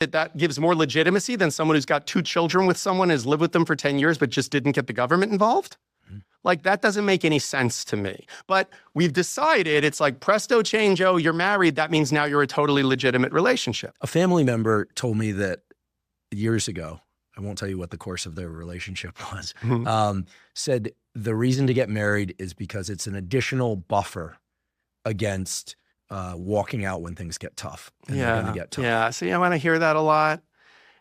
that gives more legitimacy than someone who's got 2 children with someone, has lived with them for 10 years, but just didn't get the government involved? Like, that doesn't make any sense to me. But we've decided it's like, presto chango, you're married. That means now you're a totally legitimate relationship. A family member told me that years ago, I won't tell you what the course of their relationship was, said the reason to get married is because it's an additional buffer against walking out when things get tough. And they're going to get tough. Yeah. See, I want to hear that a lot.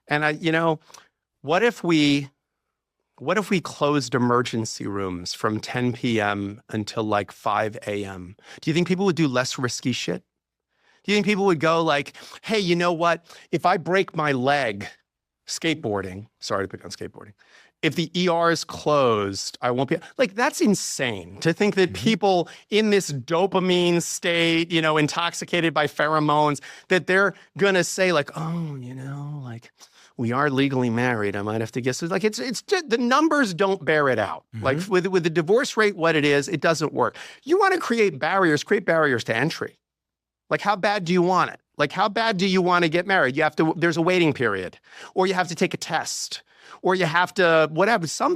And what if we closed emergency rooms from 10 p.m. until like 5 a.m.? Do you think people would do less risky shit? Do you think people would go like, hey, you know what? If I break my leg skateboarding, sorry to pick on skateboarding, if the ER is closed, I won't be, like, that's insane to think that people in this dopamine state, intoxicated by pheromones, that they're going to say like, oh, like, we are legally married. I might have to guess. Like, it's just, the numbers don't bear it out. Like with the divorce rate, what it is, it doesn't work. You want to create barriers to entry. Like, how bad do you want it? Like, how bad do you want to get married? There's a waiting period, or you have to take a test, or you have to, whatever, some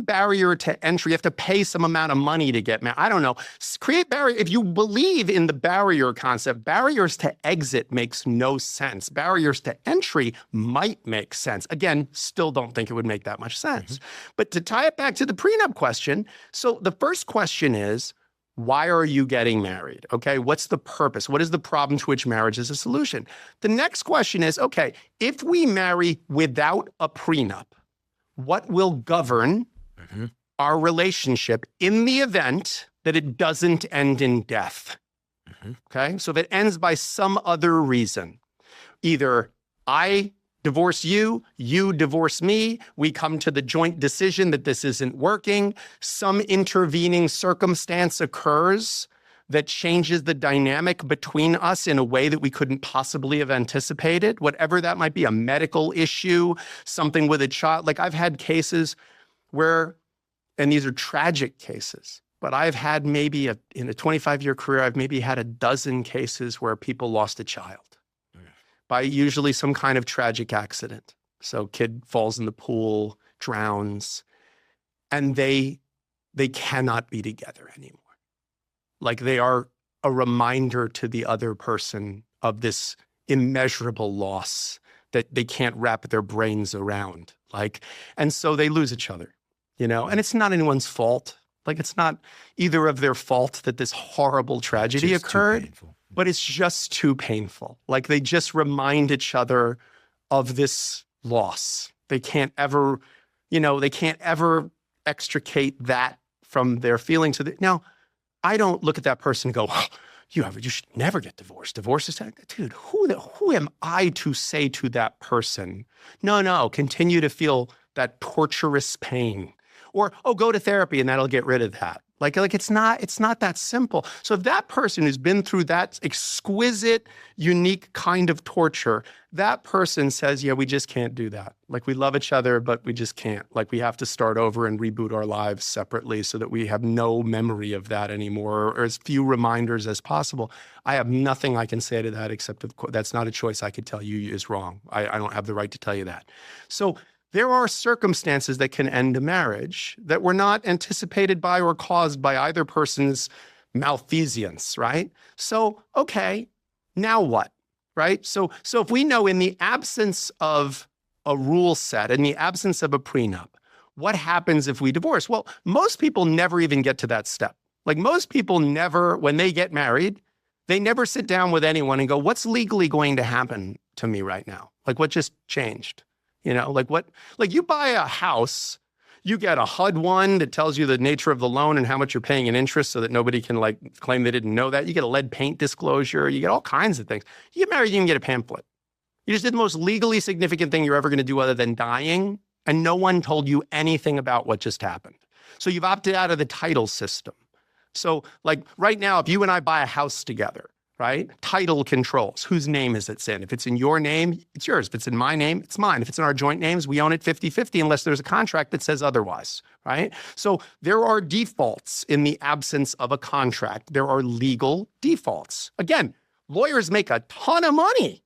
barrier to entry. You have to pay some amount of money to get married. I don't know. Create barrier. If you believe in the barrier concept, barriers to exit makes no sense. Barriers to entry might make sense. Again, still don't think it would make that much sense. But to tie it back to the prenup question, so the first question is, why are you getting married? Okay, what's the purpose? What is the problem to which marriage is a solution? The next question is, okay, if we marry without a prenup, what will govern our relationship in the event that it doesn't end in death? Okay, so if it ends by some other reason, either I divorce you, you divorce me, we come to the joint decision that this isn't working, some intervening circumstance occurs that changes the dynamic between us in a way that we couldn't possibly have anticipated, whatever that might be, a medical issue, something with a child. Like, I've had cases where, and these are tragic cases, but I've had maybe in a 25-year career, I've maybe had a dozen cases where people lost a child by usually some kind of tragic accident. So kid falls in the pool, drowns, and they cannot be together anymore. Like, they are a reminder to the other person of this immeasurable loss that they can't wrap their brains around. Like, and so they lose each other, and it's not anyone's fault. Like, it's not either of their fault that this horrible tragedy occurred. But it's just too painful. Like, they just remind each other of this loss. They can't ever, extricate that from their feelings. Now, I don't look at that person and go, oh, you should never get divorced. Divorce is, dude, who am I to say to that person, no, continue to feel that torturous pain. Or, go to therapy and that'll get rid of that. Like it's not that simple. So if that person who's been through that exquisite, unique kind of torture, that person says, yeah, we just can't do that. Like, we love each other, but we just can't. Like, we have to start over and reboot our lives separately so that we have no memory of that anymore, or as few reminders as possible. I have nothing I can say to that except, of course, that's not a choice I could tell you is wrong. I don't have the right to tell you that. So there are circumstances that can end a marriage that were not anticipated by or caused by either person's malfeasance, right? So, okay, now what, right? So if we know in the absence of a rule set, in the absence of a prenup, what happens if we divorce? Well, most people never even get to that step. Like, most people never, when they get married, they never sit down with anyone and go, what's legally going to happen to me right now? Like, what just changed? Like you buy a house, you get a HUD one that tells you the nature of the loan and how much you're paying in interest so that nobody can claim they didn't know that. You get a lead paint disclosure. You get all kinds of things. You get married, you can get a pamphlet. You just did the most legally significant thing you're ever going to do other than dying, and no one told you anything about what just happened. So you've opted out of the title system. So like right now, if you and I buy a house together, right? Title controls. Whose name is it in? If it's in your name, it's yours. If it's in my name, it's mine. If it's in our joint names, we own it 50-50 unless there's a contract that says otherwise, right? So there are defaults in the absence of a contract. There are legal defaults. Again, lawyers make a ton of money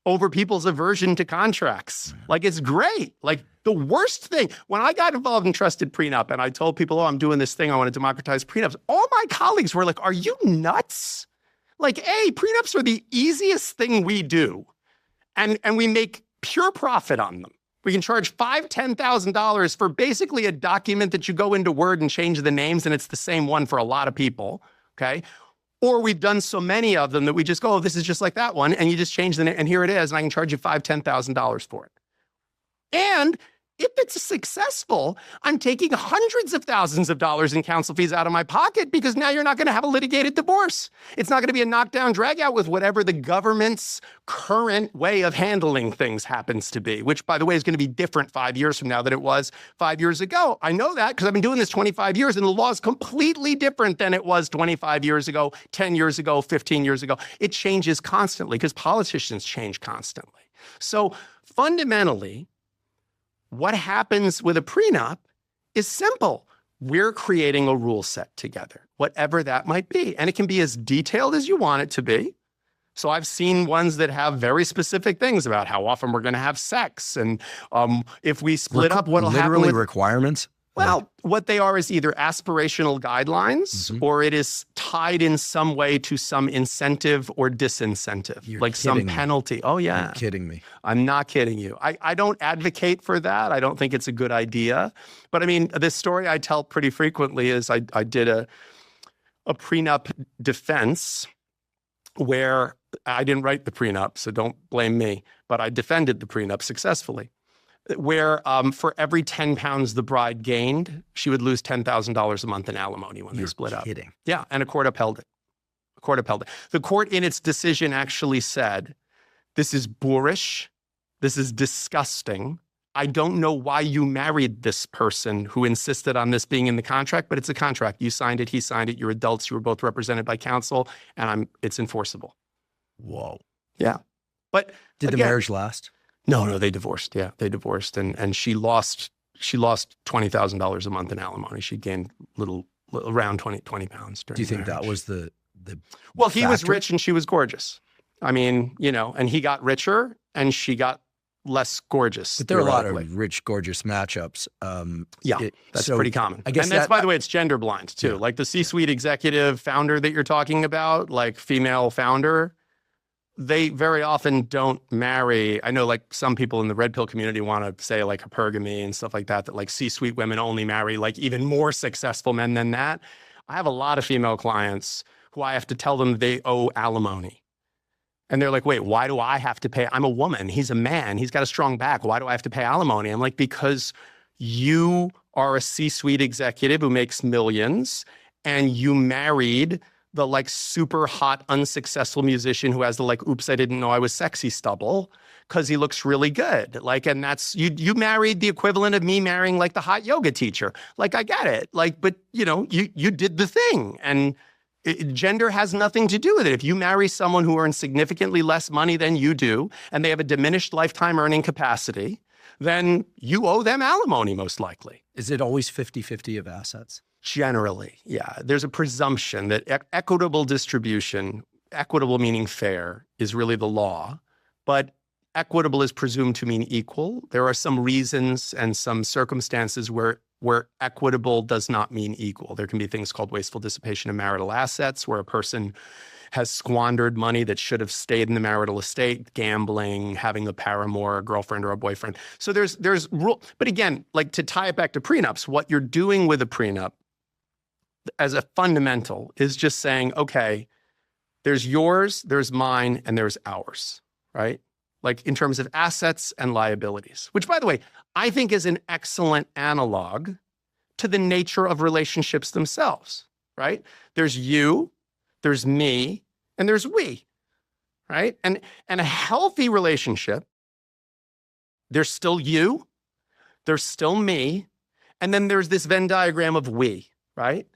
over people's aversion to contracts. Like, it's great. Like, the worst thing, when I got involved in trusted prenup and I told people, oh, I'm doing this thing, I want to democratize prenups, all my colleagues were like, are you nuts? Like, prenups are the easiest thing we do. And we make pure profit on them. We can charge $5,000, $10,000 for basically a document that you go into Word and change the names, and it's the same one for a lot of people, okay? Or we've done so many of them that we just go, oh, this is just like that one, and you just change the name, and here it is, and I can charge you $5,000, $10,000 for it. And if it's successful, I'm taking hundreds of thousands of dollars in counsel fees out of my pocket because now you're not going to have a litigated divorce. It's not going to be a knockdown drag out with whatever the government's current way of handling things happens to be, which, by the way, is going to be different 5 years from now than it was 5 years ago. I know that because I've been doing this 25 years and the law is completely different than it was 25 years ago, 10 years ago, 15 years ago. It changes constantly because politicians change constantly. So fundamentally, what happens with a prenup is simple. We're creating a rule set together, whatever that might be. And it can be as detailed as you want it to be. So I've seen ones that have very specific things about how often we're going to have sex. And if we split up, what'll happen with... Literally requirements? Well, what they are is either aspirational guidelines or it is tied in some way to some incentive or disincentive, like some penalty. Oh, yeah. You're kidding me. I'm not kidding you. I don't advocate for that. I don't think it's a good idea. But I mean, this story I tell pretty frequently is I did a prenup defense where I didn't write the prenup, so don't blame me, but I defended the prenup successfully. Where for every 10 pounds the bride gained, she would lose $10,000 a month in alimony when they split up. Kidding. Yeah, and a court upheld it. The court in its decision actually said, this is boorish, this is disgusting. I don't know why you married this person who insisted on this being in the contract, but it's a contract. You signed it, he signed it, you're adults, you were both represented by counsel, and it's enforceable. Whoa. Yeah. But did the marriage last? No, they divorced. Yeah, they divorced, and she lost $20,000 a month in alimony. She gained around 20 pounds. Do you think that was the Well, he was rich and she was gorgeous. I mean, and he got richer and she got less gorgeous. But there are a lot of rich, gorgeous matchups. That's pretty common. I guess and that's, by the way, it's gender blind too. Yeah. Like the C-suite executive founder that you're talking about, like female founder, they very often don't marry. I know like some people in the red pill community want to say like hypergamy and stuff like that like C-suite women only marry like even more successful men than that. I have a lot of female clients who I have to tell them they owe alimony. And they're like, wait, why do I have to pay? I'm a woman. He's a man. He's got a strong back. Why do I have to pay alimony? I'm like, because you are a C-suite executive who makes millions and you married the like super hot, unsuccessful musician who has the like, oops, I didn't know I was sexy stubble because he looks really good. Like, and that's, you married the equivalent of me marrying like the hot yoga teacher. Like, I get it. Like, but you did the thing. And gender has nothing to do with it. If you marry someone who earns significantly less money than you do, and they have a diminished lifetime earning capacity, then you owe them alimony most likely. Is it always 50-50 of assets? Generally, yeah. There's a presumption that equitable distribution, equitable meaning fair, is really the law, but equitable is presumed to mean equal. There are some reasons and some circumstances where equitable does not mean equal. There can be things called wasteful dissipation of marital assets, where a person has squandered money that should have stayed in the marital estate, gambling, having a paramour, a girlfriend or a boyfriend. So there's rule. But again, like to tie it back to prenups, what you're doing with a prenup as a fundamental is just saying, okay, there's yours, there's mine, and there's ours, right? Like in terms of assets and liabilities, which, by the way, I think is an excellent analog to the nature of relationships themselves, right? There's you, there's me, and there's we, right? And a healthy relationship, there's still you, there's still me, and then there's this Venn diagram of we, right?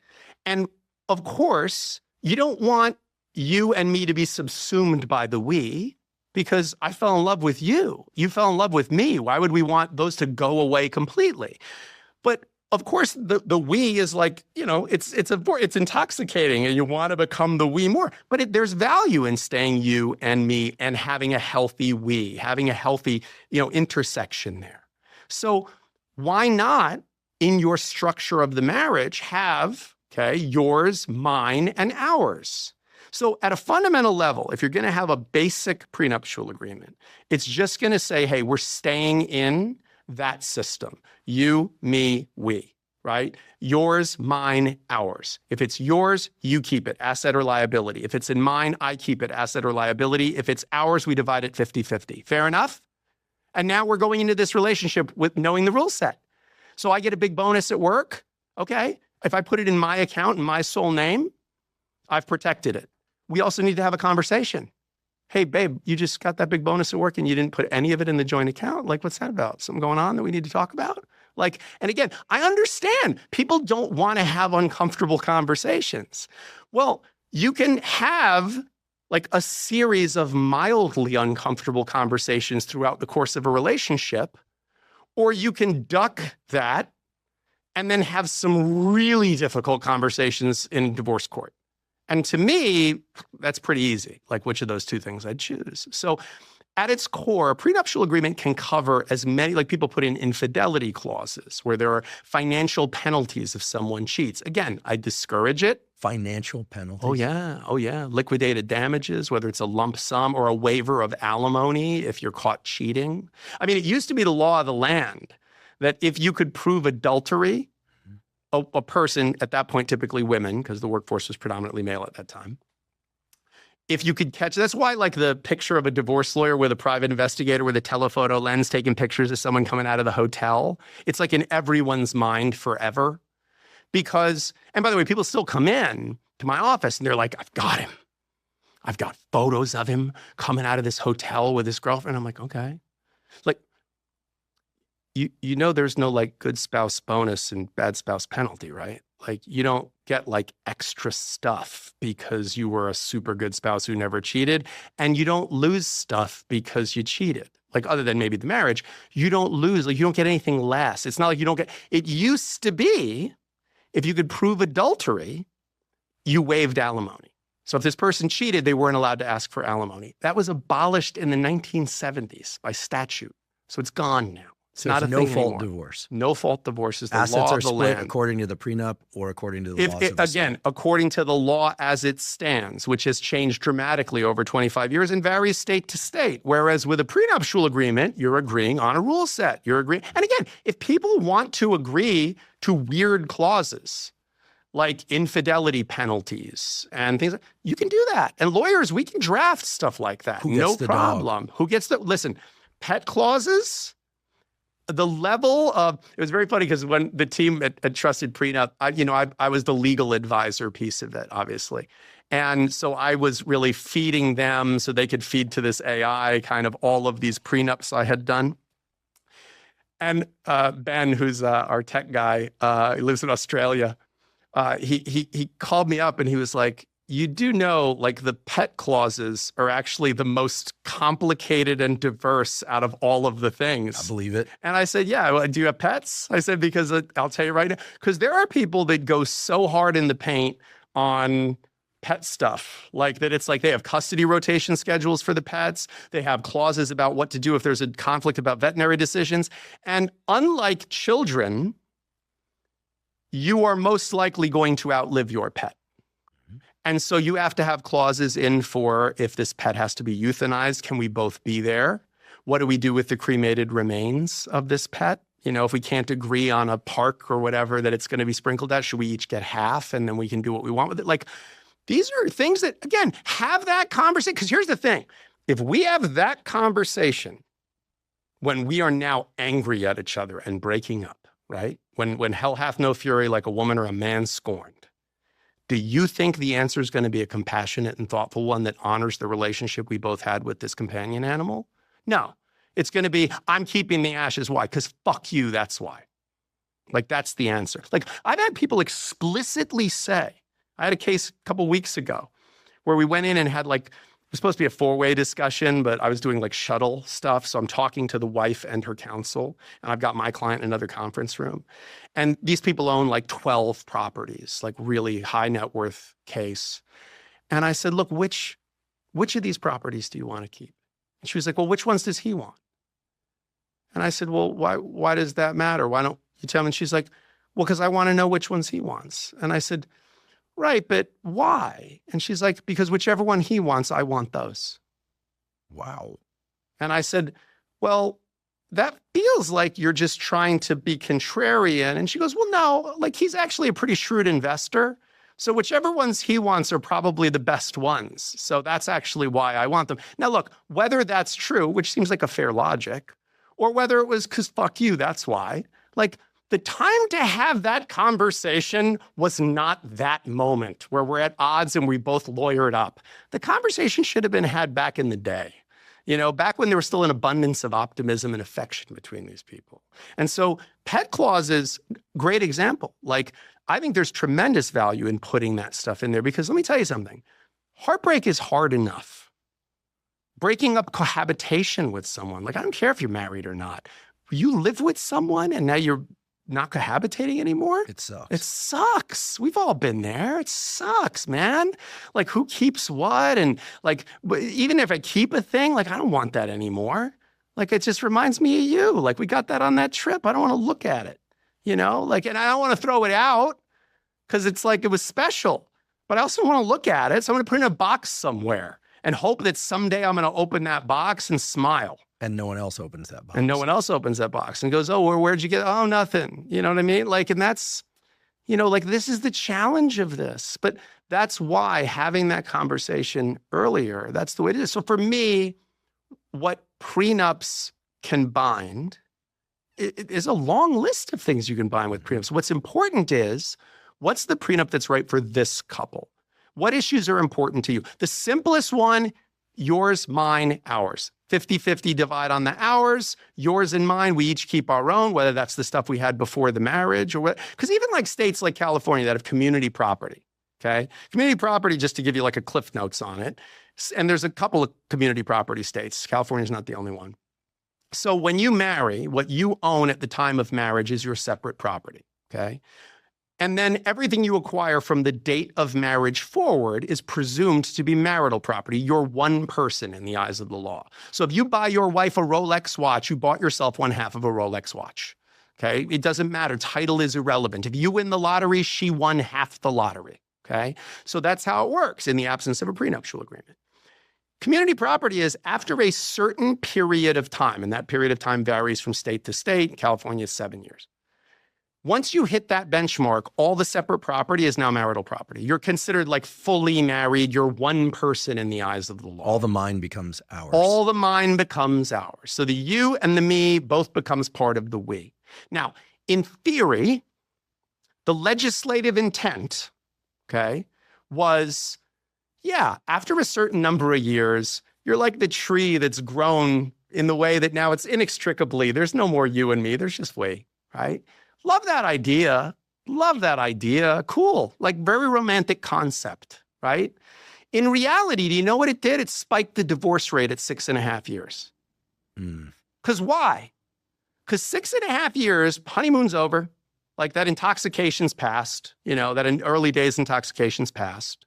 And of course, you don't want you and me to be subsumed by the we, because I fell in love with you. You fell in love with me. Why would we want those to go away completely? But of course, the we is like, it's intoxicating and you want to become the we more. But there's value in staying you and me and having a healthy we, having a healthy, intersection there. So why not, in your structure of the marriage, have, yours, mine, and ours? So at a fundamental level, if you're going to have a basic prenuptial agreement, it's just going to say, hey, we're staying in that system. You, me, we, right? Yours, mine, ours. If it's yours, you keep it, asset or liability. If it's in mine, I keep it, asset or liability. If it's ours, we divide it 50-50. Fair enough? And now we're going into this relationship with knowing the rule set. So I get a big bonus at work. Okay. If I put it in my account in my sole name, I've protected it. We also need to have a conversation. Hey, babe, you just got that big bonus at work and you didn't put any of it in the joint account. Like, what's that about? Something going on that we need to talk about? Like, and again, I understand people don't want to have uncomfortable conversations. Well, you can have like a series of mildly uncomfortable conversations throughout the course of a relationship, or you can duck that and then have some really difficult conversations in divorce court. And to me, that's pretty easy, like which of those two things I'd choose. So at its core, a prenuptial agreement can cover as many, like people put in infidelity clauses where there are financial penalties if someone cheats. Again, I discourage it. Financial penalties? Oh, yeah. Liquidated damages, whether it's a lump sum or a waiver of alimony if you're caught cheating. I mean, it used to be the law of the land that if you could prove adultery, a person, at that point, typically women, because the workforce was predominantly male at that time, if you could catch, that's why like the picture of a divorce lawyer with a private investigator with a telephoto lens taking pictures of someone coming out of the hotel, it's like in everyone's mind forever. Because, and by the way, people still come in to my office and they're like, I've got him. I've got photos of him coming out of this hotel with his girlfriend. I'm like, okay. Like, you know, there's no like good spouse bonus and bad spouse penalty, right? Like you don't get like extra stuff because you were a super good spouse who never cheated, and you don't lose stuff because you cheated. Like other than maybe the marriage, you don't lose, like you don't get anything less. It's not like you don't get, it used to be, if you could prove adultery, you waived alimony. So if this person cheated, they weren't allowed to ask for alimony. That was abolished in the 1970s by statute. So it's gone now. It's not a thing anymore. No-fault divorce. No-fault divorce is the Assets law are of the split land. according to the prenup or according to the laws of the Again, according to the law as it stands, which has changed dramatically over 25 years and varies state to state. Whereas with a prenuptial agreement, you're agreeing on a rule set. You're agreeing. And again, if people want to agree to weird clauses, like infidelity penalties and things, you can do that. And lawyers, we can draft stuff like that. No problem. Who gets the, listen, pet clauses, the level of, it was very funny because when the team at Trusted Prenup, I was the legal advisor piece of it, obviously. And so I was really feeding them so they could feed to this AI kind of all of these prenups I had done. And Ben, who's our tech guy, he lives in Australia. He called me up and he was like, you do know, like the pet clauses are actually the most complicated and diverse out of all of the things. I believe it. And I said, yeah, well, do you have pets? I said, because I'll tell you right now, because there are people that go so hard in the paint on pet stuff, like that it's like they have custody rotation schedules for the pets. They have clauses about what to do if there's a conflict about veterinary decisions. And unlike children, you are most likely going to outlive your pet. And so you have to have clauses in for if this pet has to be euthanized, can we both be there? What do we do with the cremated remains of this pet? You know, if we can't agree on a park or whatever that it's going to be sprinkled at, should we each get half and then we can do what we want with it? Like, these are things that, again, have that conversation. Because here's the thing. If we have that conversation when we are now angry at each other and breaking up, right? When hell hath no fury like a woman or a man scorned, do you think the answer is going to be a compassionate and thoughtful one that honors the relationship we both had with this companion animal? No. It's going to be, I'm keeping the ashes. Why? Because fuck you, that's why. Like, that's the answer. Like, I've had people explicitly say, I had a case a couple weeks ago where we went in and had like was supposed to be a four-way discussion, but I was doing like shuttle stuff. So I'm talking to the wife and her counsel, and I've got my client in another conference room. And these people own like 12 properties, like really high net worth case. And I said, look, which of these properties do you want to keep? And she was like, well, which ones does he want? And I said, well, why does that matter? Why don't you tell me? And she's like, well, because I want to know which ones he wants. And I said, right, but why? And she's like, because whichever one he wants, I want those. Wow. And I said, well, that feels like you're just trying to be contrarian. And she goes, well, no, like he's actually a pretty shrewd investor. So whichever ones he wants are probably the best ones. So that's actually why I want them. Now, look, whether that's true, which seems like a fair logic, or whether it was because fuck you, that's why. Like, the time to have that conversation was not that moment where we're at odds and we both lawyered up. The conversation should have been had back in the day, back when there was still an abundance of optimism and affection between these people. And so pet clauses, great example. Like, I think there's tremendous value in putting that stuff in there because let me tell you something. Heartbreak is hard enough. Breaking up cohabitation with someone, like I don't care if you're married or not. You live with someone and now you're not cohabitating anymore? It sucks. It sucks. We've all been there. It sucks, man. Like who keeps what? And like, even if I keep a thing, like I don't want that anymore. Like it just reminds me of you. Like we got that on that trip. I don't want to look at it, like, and I don't want to throw it out because it's like, it was special, but I also want to look at it. So I'm going to put it in a box somewhere and hope that someday I'm going to open that box and smile. And no one else opens that box. And no one else opens that box and goes, oh, where'd you get? Oh, nothing. You know what I mean? Like, and that's, like this is the challenge of this. But that's why having that conversation earlier, that's the way it is. So for me, what prenups can bind it is a long list of things you can bind with prenups. What's important is, what's the prenup that's right for this couple? What issues are important to you? The simplest one, yours, mine, ours. 50-50 divide on the hours, yours and mine, we each keep our own, whether that's the stuff we had before the marriage or what, because even like states like California that have community property, okay? Community property, just to give you like a cliff notes on it, and there's a couple of community property states. California's not the only one. So when you marry, what you own at the time of marriage is your separate property, okay? And then everything you acquire from the date of marriage forward is presumed to be marital property. You're one person in the eyes of the law. So if you buy your wife a Rolex watch, you bought yourself one half of a Rolex watch. Okay? It doesn't matter. Title is irrelevant. If you win the lottery, she won half the lottery. Okay? So that's how it works in the absence of a prenuptial agreement. Community property is after a certain period of time, and that period of time varies from state to state. In California, it's 7 years. Once you hit that benchmark, all the separate property is now marital property. You're considered like fully married. You're one person in the eyes of the law. All the mine becomes ours. All the mine becomes ours. So the you and the me both becomes part of the we. Now, in theory, the legislative intent, okay, was, yeah, after a certain number of years, you're like the tree that's grown in the way that now it's inextricably, there's no more you and me, there's just we, right? Love that idea. Love that idea. Cool. Like very romantic concept, right? In reality, do you know what it did? It spiked the divorce rate at 6.5 years. Because why? Because 6.5 years, honeymoon's over. Like that intoxication's past, that in early days intoxication's past.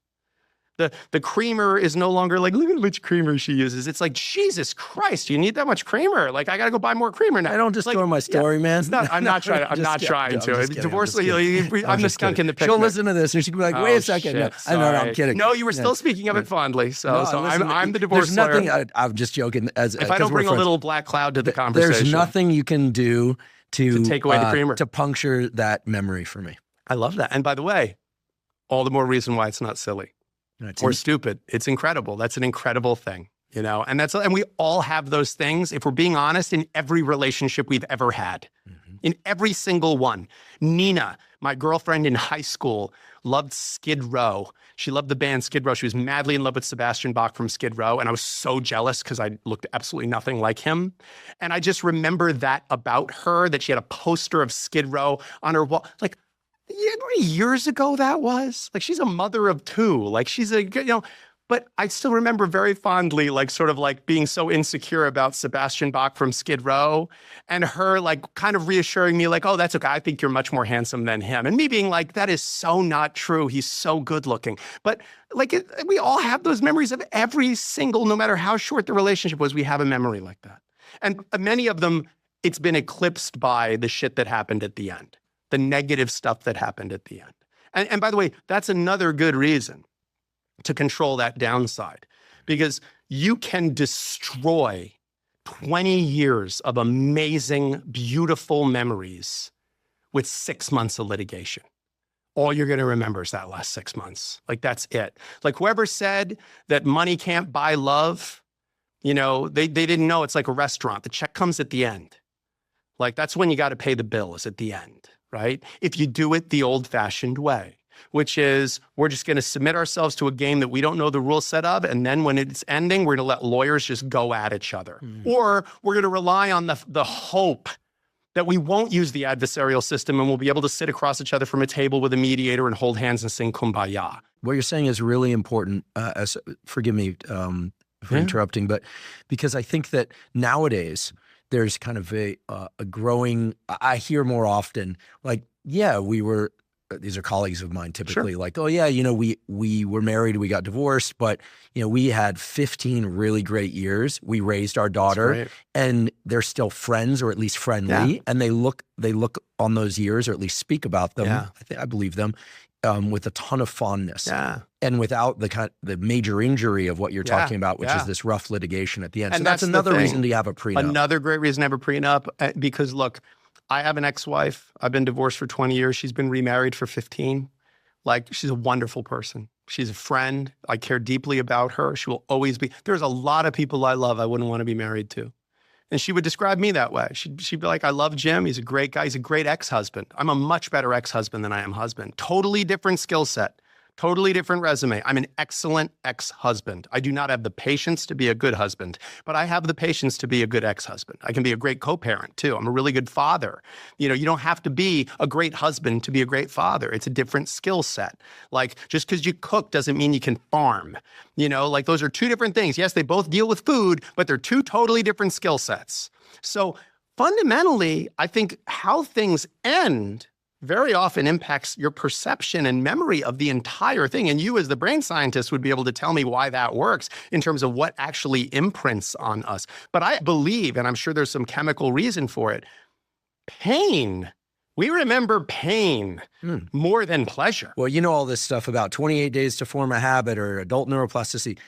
The creamer is no longer like, look at how much creamer she uses. It's like, Jesus Christ, you need that much creamer? Like, I got to go buy more creamer now. I don't just go my story, man. I'm not trying to. Divorce, I'm the skunk in the picture. She'll listen to this and she'll be like, wait a second. Shit, no, I'm kidding. No, you were still speaking of it fondly. So I'm the divorce there's lawyer. Nothing, I'm just joking. If I don't bring a little black cloud to the conversation. There's nothing you can do to take away the creamer. To puncture that memory for me. I love that. And by the way, all the more reason why it's not silly. Or stupid. It's incredible. That's an incredible thing, and we all have those things, if we're being honest, in every relationship we've ever had, in every single one. Nina, my girlfriend in high school, loved Skid Row. She loved the band Skid Row. She was madly in love with Sebastian Bach from Skid Row, and I was so jealous because I looked absolutely nothing like him. And I just remember that about her, that she had a poster of Skid Row on her wall. Like, you know how many years ago that was? Like, she's a mother of two. Like, she's But I still remember very fondly, like sort of like being so insecure about Sebastian Bach from Skid Row and her like kind of reassuring me like, oh, that's okay. I think you're much more handsome than him. And me being like, that is so not true. He's so good looking. But like we all have those memories of every single, no matter how short the relationship was, we have a memory like that. And many of them, it's been eclipsed by the shit that happened at the end, the negative stuff that happened at the end. And by the way, that's another good reason to control that downside, because you can destroy 20 years of amazing, beautiful memories with 6 months of litigation. All you're going to remember is that last 6 months. Like, that's it. Like, whoever said that money can't buy love, you know, they didn't know it's like a restaurant. The check comes at the end. Like, that's when you got to pay the bill, is at the end, right? If you do it the old-fashioned way, which is we're just going to submit ourselves to a game that we don't know the rule set of, and then when it's ending, we're going to let lawyers just go at each other. Or we're going to rely on the hope that we won't use the adversarial system and we'll be able to sit across each other from a table with a mediator and hold hands and sing Kumbaya. What you're saying is really important, forgive me for interrupting, but because I think that nowadays there's kind of a growing, I hear more often, like, yeah, these are colleagues of mine typically, like, oh yeah, you know, we were married, we got divorced, but you know, we had 15 really great years. We raised our daughter, and they're still friends, or at least friendly, and they look on those years, or at least speak about them. I believe them, with a ton of fondness, and without the major injury of what you're talking about, which is this rough litigation at the end. And so that's another reason to have a prenup. Another great reason to have a prenup, because look, I have an ex-wife. I've been divorced for 20 years. She's been remarried for 15. Like, she's a wonderful person. She's a friend. I care deeply about her. She will always be. There's a lot of people I love I wouldn't want to be married to. And she would describe me that way. She'd be like, I love Jim. He's a great guy. He's a great ex-husband. I'm a much better ex-husband than I am husband. Totally different skill set. Totally different resume. I'm an excellent ex-husband. I do not have the patience to be a good husband, but I have the patience to be a good ex-husband. I can be a great co-parent too. I'm a really good father. You know, you don't have to be a great husband to be a great father. It's a different skill set. Like, just because you cook doesn't mean you can farm. You know, like, those are two different things. Yes, they both deal with food, but they're two totally different skill sets. So fundamentally, I think how things end very often impacts your perception and memory of the entire thing. And you, as the brain scientist, would be able to tell me why that works in terms of what actually imprints on us. But I believe, and I'm sure there's some chemical reason for it, pain. We remember pain more than pleasure. Well, you know all this stuff about 28 days to form a habit or adult neuroplasticity.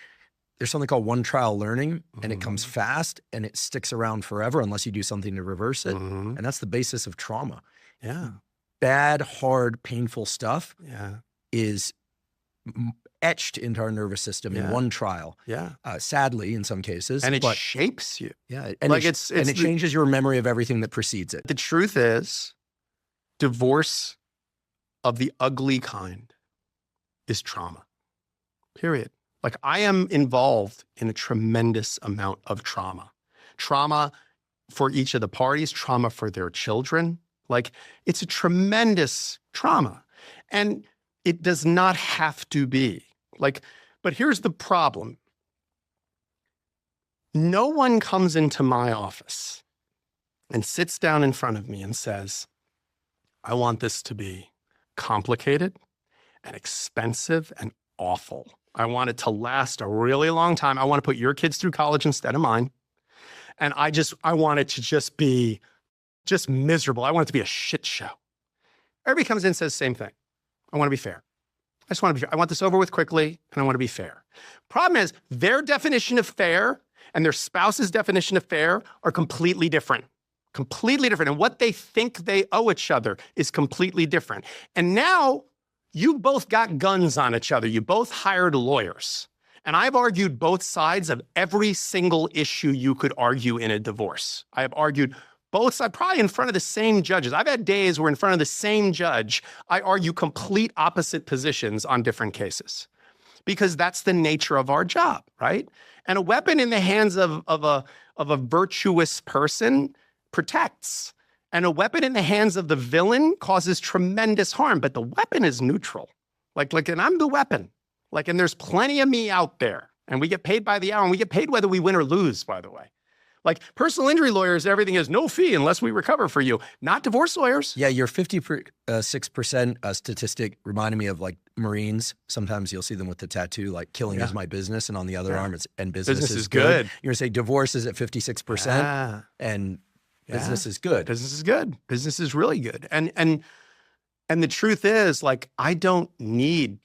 There's something called one trial learning, and it comes fast and it sticks around forever unless you do something to reverse it. And that's the basis of trauma. Bad, hard, painful stuff is etched into our nervous system in one trial. Sadly, in some cases. And it shapes you. And like it changes your memory of everything that precedes it. The truth is, divorce of the ugly kind is trauma. Period. Like, I am involved in a tremendous amount of trauma. Trauma for each of the parties, trauma for their children. Like, it's a tremendous trauma. And it does not have to be. Like, but here's the problem. No one comes into my office and sits down in front of me and says, I want this to be complicated and expensive and awful. I want it to last a really long time. I want to put your kids through college instead of mine. And I want it to just be just miserable. I want it to be a shit show. Everybody comes in and says the same thing. I want to be fair. I just want to be fair. I want this over with quickly, and I want to be fair. Problem is, their definition of fair and their spouse's definition of fair are completely different. Completely different. And what they think they owe each other is completely different. And now you both got guns on each other. You both hired lawyers. And I've argued both sides of every single issue you could argue in a divorce. I have argued both sides, probably in front of the same judges. I've had days where in front of the same judge, I argue complete opposite positions on different cases, because that's the nature of our job, right? And a weapon in the hands of a virtuous person protects. And a weapon in the hands of the villain causes tremendous harm, but the weapon is neutral. And I'm the weapon. Like, and there's plenty of me out there, and we get paid by the hour, and we get paid whether we win or lose, by the way. Like personal injury lawyers, everything is no fee unless we recover for you. Not divorce lawyers. Yeah, your 56% statistic reminded me of like Marines. Sometimes you'll see them with the tattoo, like killing is my business. And on the other arm, it's and business is good. You're going to say divorce is at 56% and business is good. Business is good. Business is really good. And the truth is, like, I don't need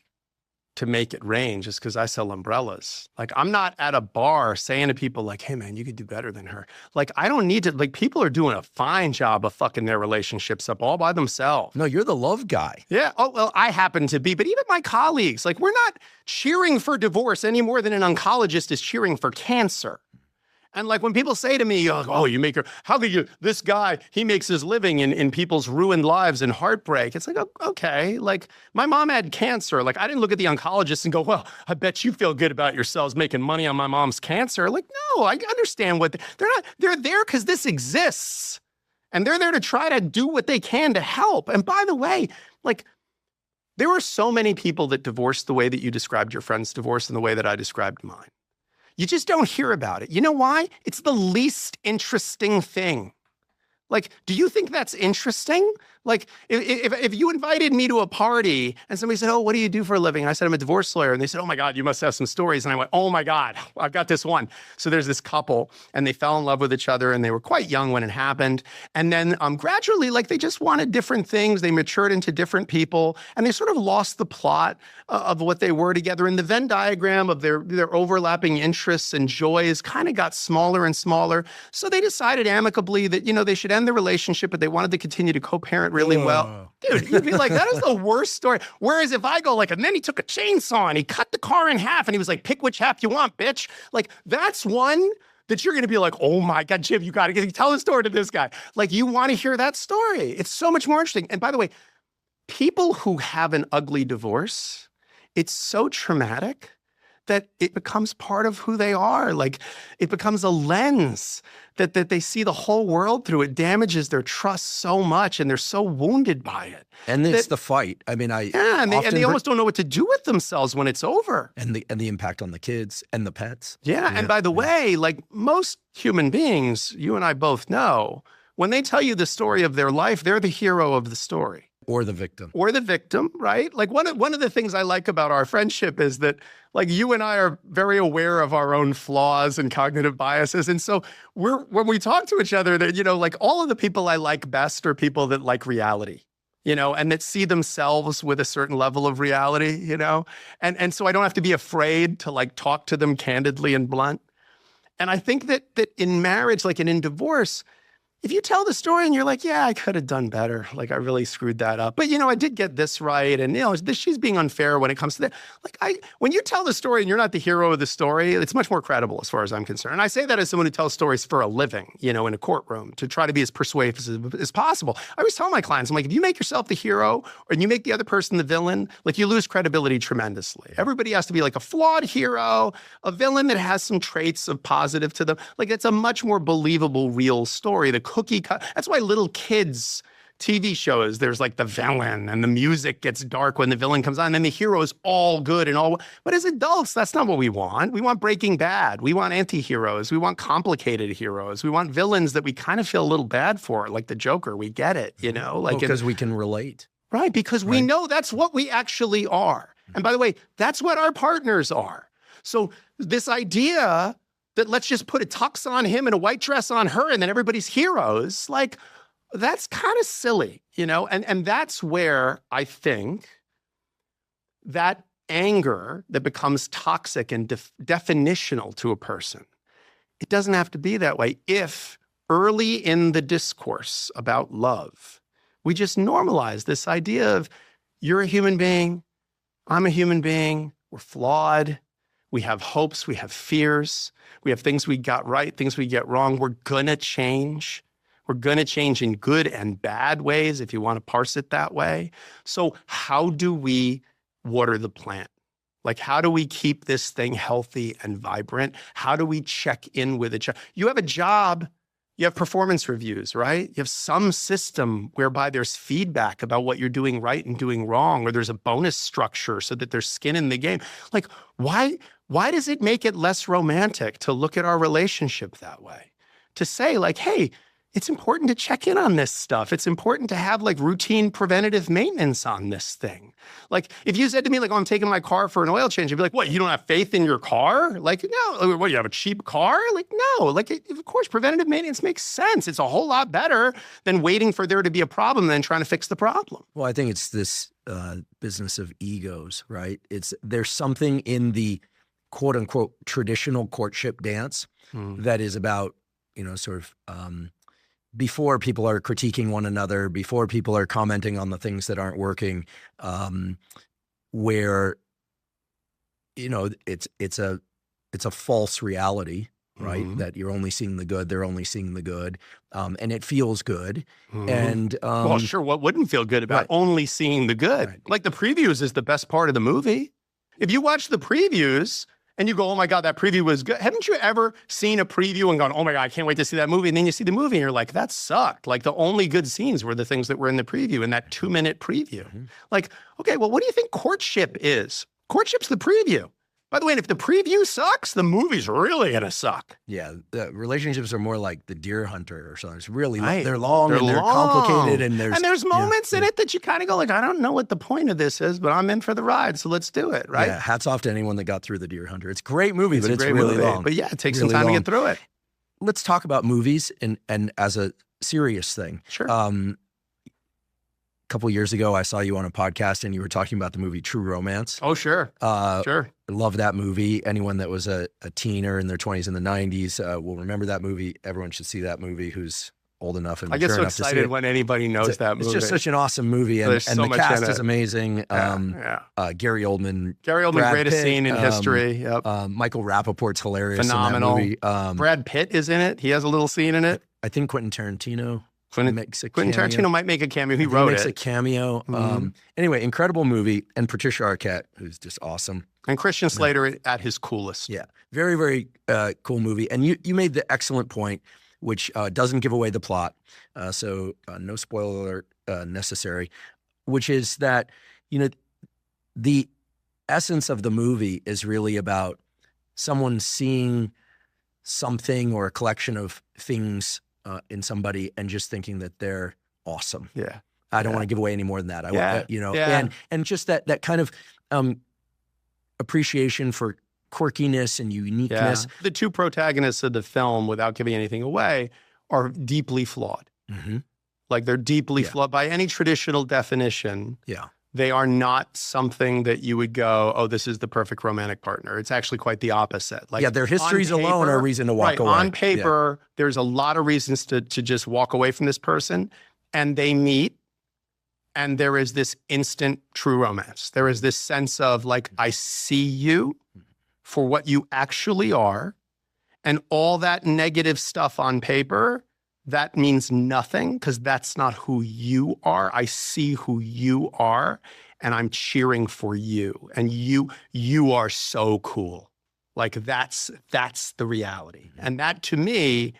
to make it rain just because I sell umbrellas. Like, I'm not at a bar saying to people like, hey man, you could do better than her. Like, I don't need to, like, people are doing a fine job of fucking their relationships up all by themselves. No, you're the love guy. Yeah. Oh, well, I happen to be, but even my colleagues, like, we're not cheering for divorce any more than an oncologist is cheering for cancer. And like when people say to me, oh, you make her, how could you, this guy, he makes his living in people's ruined lives and heartbreak. It's like, okay, like my mom had cancer. Like I didn't look at the oncologist and go, well, I bet you feel good about yourselves making money on my mom's cancer. Like, no, I understand what they're there because this exists. And they're there to try to do what they can to help. And by the way, like there were so many people that divorced the way that you described your friend's divorce and the way that I described mine. You just don't hear about it. You know why? It's the least interesting thing. Like, do you think that's interesting? Like, if you invited me to a party and somebody said, oh, what do you do for a living? And I said, I'm a divorce lawyer. And they said, oh my God, you must have some stories. And I went, oh my God, I've got this one. So there's this couple and they fell in love with each other and they were quite young when it happened. And then gradually, like they just wanted different things. They matured into different people and they sort of lost the plot of what they were together. And the Venn diagram of their overlapping interests and joys kind of got smaller and smaller. So they decided amicably that, they should end the relationship, but they wanted to continue to co-parent really well. Dude, you'd be like, that is the worst story. Whereas if I go like, and then he took a chainsaw and he cut the car in half and he was like, pick which half you want, bitch. Like that's one that you're going to be like, oh my God, Jim, you got to tell the story to this guy. Like you want to hear that story. It's so much more interesting. And by the way, people who have an ugly divorce, it's so traumatic that it becomes part of who they are. Like it becomes a lens that they see the whole world through. It damages their trust so much and they're so wounded by it. And it's the fight. I mean, and they almost don't know what to do with themselves when it's over. And the impact on the kids and the pets. Yeah. And by the way, like most human beings, you and I both know, when they tell you the story of their life, they're the hero of the story. Or the victim. Or the victim, right? Like one of the things I like about our friendship is that like you and I are very aware of our own flaws and cognitive biases. And so when we talk to each other, that, like all of the people I like best are people that like reality, and that see themselves with a certain level of reality, and so I don't have to be afraid to like talk to them candidly and blunt. And I think that in marriage, like and in divorce, if you tell the story and you're like, yeah, I could have done better. Like I really screwed that up. But I did get this right. And she's being unfair when it comes to that. Like when you tell the story and you're not the hero of the story, it's much more credible as far as I'm concerned. And I say that as someone who tells stories for a living, in a courtroom to try to be as persuasive as possible. I always tell my clients, I'm like, if you make yourself the hero and you make the other person the villain, like you lose credibility tremendously. Everybody has to be like a flawed hero, a villain that has some traits of positive to them. Like it's a much more believable, real story. The cookie cut. That's why little kids' TV shows, there's like the villain and the music gets dark when the villain comes on and then the hero is all good and all. But as adults, that's not what we want. We want Breaking Bad. We want anti-heroes. We want complicated heroes. We want villains that we kind of feel a little bad for, like the Joker. We get it, like because we can relate. Right, because we know that's what we actually are. And by the way, that's what our partners are. So this idea that let's just put a tux on him and a white dress on her and then everybody's heroes, like that's kind of silly, and that's where I think that anger that becomes toxic and definitional to a person, it doesn't have to be that way if early in the discourse about love, we just normalize this idea of you're a human being, I'm a human being, we're flawed, we have hopes, we have fears, we have things we got right, things we get wrong. We're gonna change. We're gonna change in good and bad ways, if you want to parse it that way. So how do we water the plant? Like, how do we keep this thing healthy and vibrant? How do we check in with each other? You have a job You have performance reviews, right? You have some system whereby there's feedback about what you're doing right and doing wrong, or there's a bonus structure so that there's skin in the game. Like, why does it make it less romantic to look at our relationship that way? To say like, hey, it's important to check in on this stuff. It's important to have like routine preventative maintenance on this thing. Like if you said to me like, oh, I'm taking my car for an oil change, I'd be like, what, you don't have faith in your car? Like, no, what, you have a cheap car? Like, no, like of course, preventative maintenance makes sense. It's a whole lot better than waiting for there to be a problem and then trying to fix the problem. Well, I think it's this business of egos, right? There's something in the quote unquote traditional courtship dance that is about, sort of, before people are critiquing one another, before people are commenting on the things that aren't working, where, it's a false reality, right? That you're only seeing the good, they're only seeing the good, and it feels good. And well, sure, what wouldn't feel good about only seeing the good? Right. Like the previews is the best part of the movie. If you watch the previews and you go, oh my God, that preview was good. Haven't you ever seen a preview and gone, oh my God, I can't wait to see that movie? And then you see the movie and you're like, that sucked. Like the only good scenes were the things that were in the preview, in that 2-minute preview. Like, okay, well, what do you think courtship is? Courtship's the preview. By the way, and if the preview sucks, the movie's really gonna suck. Yeah, the relationships are more like the deer hunter or something. It's really, they're long and they're complicated. And there's moments in it that you kind of go like, I don't know what the point of this is, but I'm in for the ride, so let's do it, right? Yeah, hats off to anyone that got through the deer hunter. It's a great movie, but it's really long. But yeah, it takes some time to get through it. Let's talk about movies and as a serious thing. Sure. A couple of years ago, I saw you on a podcast and you were talking about the movie True Romance. Oh, sure. Sure. I love that movie. Anyone that was a teener in their 20s and the 90s will remember that movie. Everyone should see that movie who's old enough and mature enough to see it. I get so excited when anybody knows that movie. It's just such an awesome movie. And the cast is amazing. Gary Oldman. Greatest scene in history. Yep. Michael Rappaport's hilarious. Phenomenal. In that movie. Brad Pitt is in it. He has a little scene in it. I think Quentin Tarantino. Quentin Tarantino might make a cameo. He wrote it. He makes a cameo. Anyway, incredible movie. And Patricia Arquette, who's just awesome. And Christian Slater at his coolest. Yeah. Very, very cool movie. And you made the excellent point, which doesn't give away the plot. So no spoiler alert necessary, which is that, the essence of the movie is really about someone seeing something or a collection of things in somebody and just thinking that they're awesome. Yeah. I don't want to give away any more than that. And just that kind of appreciation for quirkiness and uniqueness. Yeah. The two protagonists of the film, without giving anything away, are deeply flawed. Like they're deeply flawed by any traditional definition. Yeah. They are not something that you would go, oh, this is the perfect romantic partner. It's actually quite the opposite. Like their histories alone are a reason to walk away. On paper, there's a lot of reasons to just walk away from this person. And they meet, and there is this instant true romance. There is this sense of like, I see you for what you actually are. And all that negative stuff on paper, that means nothing because that's not who you are. I see who you are and I'm cheering for you. And you are so cool. Like that's the reality. And that to me,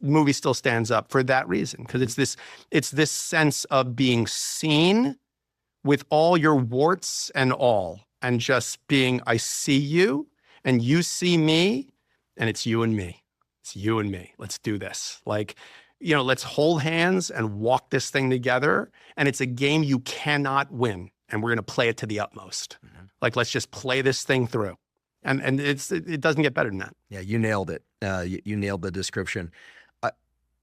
movie still stands up for that reason. Because it's this sense of being seen with all your warts and all. And just being, I see you and you see me and it's you and me. It's you and me. Let's do this. Like, let's hold hands and walk this thing together. And it's a game you cannot win. And we're going to play it to the utmost. Like, let's just play this thing through. And it doesn't get better than that. Yeah, you nailed it. You nailed the description.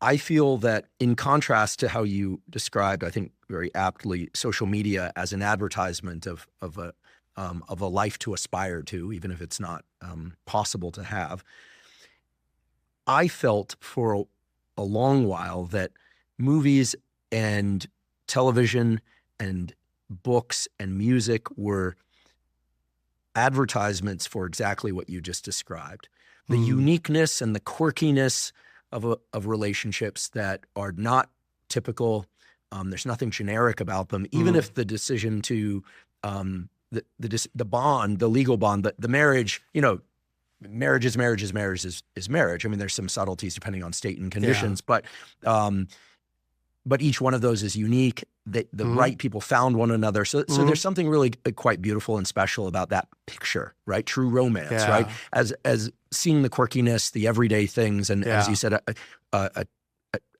I feel that in contrast to how you described, I think very aptly, social media as an advertisement of a life to aspire to, even if it's not possible to have. I felt for a long while that movies and television and books and music were advertisements for exactly what you just described. The uniqueness and the quirkiness of relationships that are not typical. There's nothing generic about them. Even if the decision to the bond, the legal bond, the marriage, marriage is marriage is marriage is marriage. I mean, there's some subtleties depending on state and conditions, but each one of those is unique. The right people found one another. So there's something really quite beautiful and special about that picture, right? True romance, right? As seeing the quirkiness, the everyday things, and as you said, a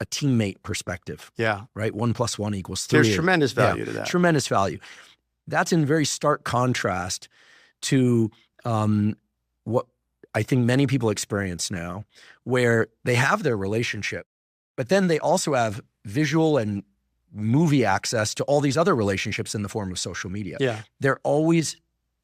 teammate perspective. Yeah. Right? 1 + 1 = 3. There's tremendous value to that. Tremendous value. That's in very stark contrast to what I think many people experience now, where they have their relationship, but then they also have visual and movie access to all these other relationships in the form of social media. Yeah. They're always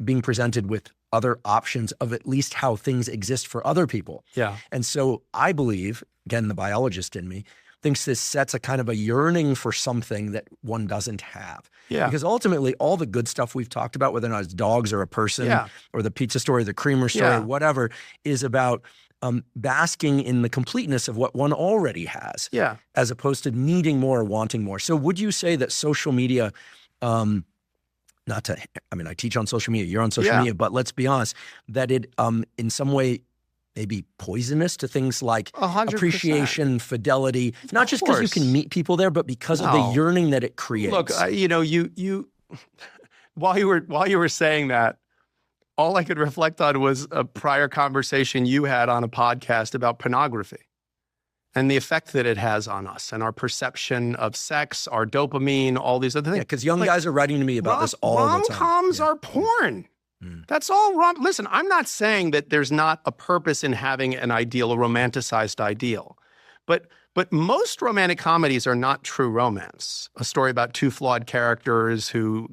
being presented with other options of at least how things exist for other people. Yeah. And so I believe, again, the biologist in me thinks this sets a kind of a yearning for something that one doesn't have. Yeah. Because ultimately, all the good stuff we've talked about, whether or not it's dogs or a person or the pizza store, or the creamer store, or whatever, is about basking in the completeness of what one already has, as opposed to needing more or wanting more. So would you say that social media, I teach on social media, you're on social media, but let's be honest, that it in some way may be poisonous to things like 100%. Appreciation, fidelity, not just because you can meet people there, but because of the yearning that it creates. Look, you while you were saying that, all I could reflect on was a prior conversation you had on a podcast about pornography and the effect that it has on us and our perception of sex, our dopamine, all these other things. Yeah, because young guys are writing to me about this all the time. Rom-coms are porn. That's all wrong. Listen, I'm not saying that there's not a purpose in having an ideal, a romanticized ideal, but most romantic comedies are not true romance. A story about two flawed characters who,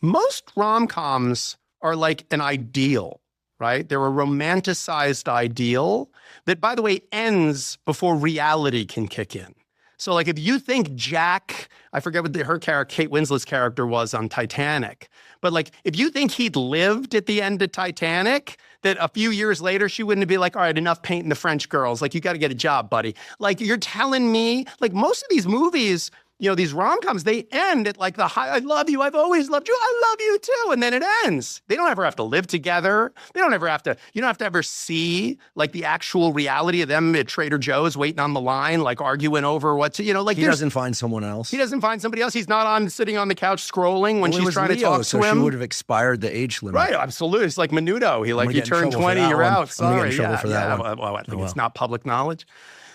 most rom-coms are like an ideal, right? They're a romanticized ideal that, by the way, ends before reality can kick in. So like if you think Jack, I forget what her character, Kate Winslet's character was on Titanic, but like if you think he'd lived at the end of Titanic, that a few years later she wouldn't be like, all right, enough painting the French girls. Like you got to get a job, buddy. Like you're telling me, like most of these movies, these rom-coms, they end at like the high, I love you, I've always loved you, I love you too, and then it ends. They don't ever have to live together. You don't have to ever see like the actual reality of them at Trader Joe's waiting on the line, like arguing over what to, he doesn't find someone else. He doesn't find somebody else. He's not sitting on the couch scrolling when she's trying to talk to so him. She would have expired the age limit. Right, absolutely. It's like Menudo. You turn 20, you're out. Sorry. I'm gonna get in trouble for that one. Well, I think it's not public knowledge.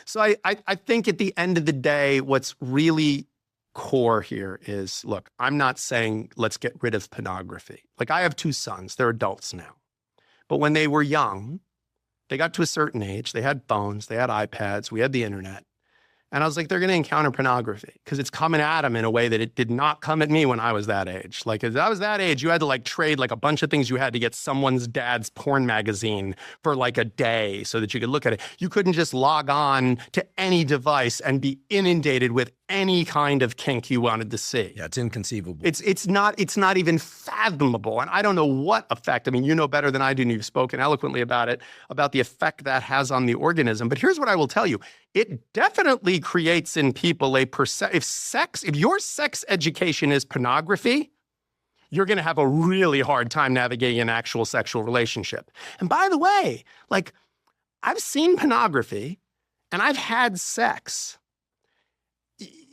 So I think at the end of the day, what's really core here is, look, I'm not saying let's get rid of pornography. Like I have 2 sons, they're adults now. But when they were young, they got to a certain age, they had phones, they had iPads, we had the internet. And I was like, they're going to encounter pornography because it's coming at them in a way that it did not come at me when I was that age. Like, as I was that age, you had to like trade like a bunch of things you had to get someone's dad's porn magazine for like a day so that you could look at it. You couldn't just log on to any device and be inundated with any kind of kink you wanted to see. Yeah, it's inconceivable. It's not even fathomable. And I don't know what effect, I mean, you know better than I do, and you've spoken eloquently about it, about the effect that has on the organism. But here's what I will tell you. It definitely creates in people if your sex education is pornography, you're going to have a really hard time navigating an actual sexual relationship. And by the way, like I've seen pornography and I've had sex.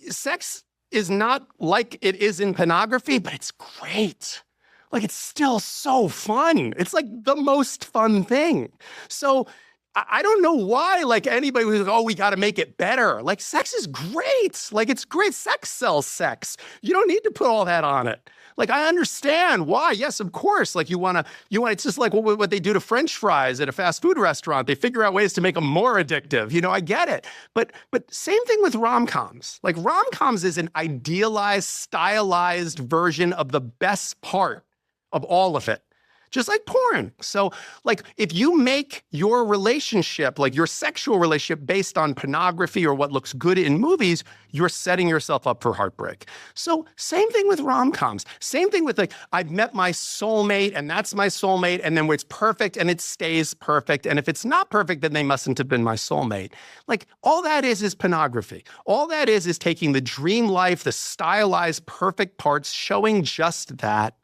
Sex is not like it is in pornography, but it's great. Like it's still so fun. It's like the most fun thing. So I don't know why, like anybody was like, oh, we got to make it better. Like sex is great. Like it's great. Sex sells sex. You don't need to put all that on it. Like I understand why. Yes, of course. Like you want to, it's just like what they do to French fries at a fast food restaurant. They figure out ways to make them more addictive. I get it. But same thing with rom-coms. Like rom-coms is an idealized, stylized version of the best part of all of it. Just like porn. So like if you make your relationship, like your sexual relationship based on pornography or what looks good in movies, you're setting yourself up for heartbreak. So same thing with rom-coms. Same thing with like, I've met my soulmate and that's my soulmate and then it's perfect and it stays perfect. And if it's not perfect, then they mustn't have been my soulmate. Like all that is pornography. All that is taking the dream life, the stylized perfect parts, showing just that,